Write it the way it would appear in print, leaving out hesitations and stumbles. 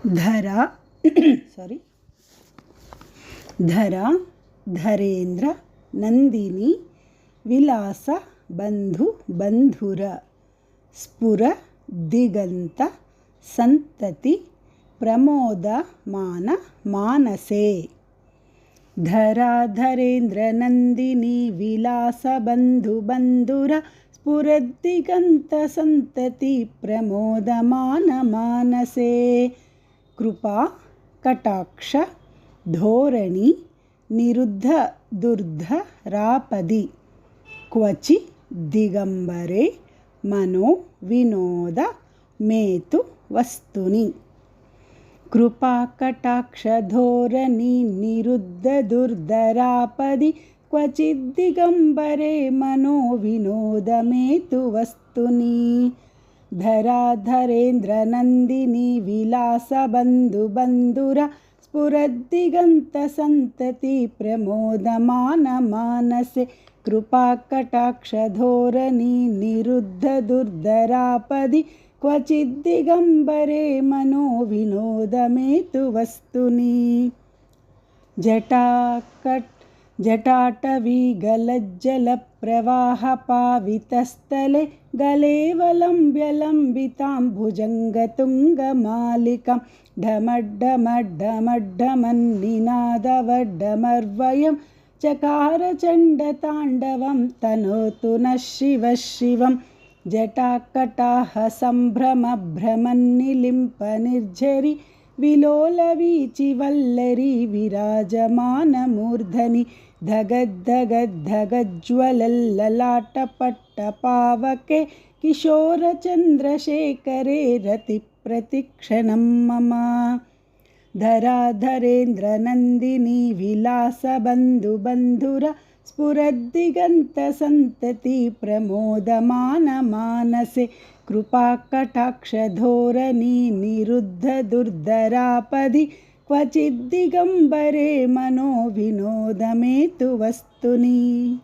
धरा धरा धरेन्द्र नंदिनी विलास बंधु बंधुर स्फुर दिगंत संतति प्रमोद मान मानसे। धरा धरेन्द्र नंदिनी विलास बंधु बंधुर स्फुरद्दिगंत संतति प्रमोद मान मानसे। कृपा कटाक्ष धोरणी निरुद्ध दुर्धरापदि क्वचि दिगंबरे मनो विनोद मेतु वस्तुनि। कृपा कटाक्ष धोरणी निरुद्ध दुर्धरापदि क्वचिद्दिगंबरे मनो विनोद मेतु वस्तुनि। धरा धरेन्द्र नंदिनी विलास बंधु बंधुर स्फुरद्दिगंत संतति प्रमोद मान मानसे। कृपा कटाक्ष धोरणी निरुद्ध दुर्धरापदि क्वचिद्दिगंबरे मनो विनोद मेतु वस्तुनि। जटाटवी गलज्जल प्रवाह पावितस्थले गलेवलम्ब्य लम्बितां भुजङ्गतुङ्गमालिकां ढमड्ढमड्ढमड्ढमन्निनादवड्ढमर्वयं चकार चण्डताण्डवं तनोतु नः शिवः शिवम्। जटाकटाह सम्भ्रमभ्रमन्निलिम्प निर्झरि विलोलवीचिवल्लरी विराजमानमूर्धनि। धगद्धगद्धगज्ज्वलल्ललाटपट्टपावके किशोरचन्द्रशेखरे रतिप्रतिक्षणं मम। धरा धरेन्द्र नंदिनी विलास बंधु बंधुर स्फुरद्दिगंत संतति प्रमोद मान मानसे। कृपा कटाक्ष धोरणी निरुद्ध दुर्धरापदि क्वचिद्दिगंबरे मनो विनोद मेतु वस्तुनि।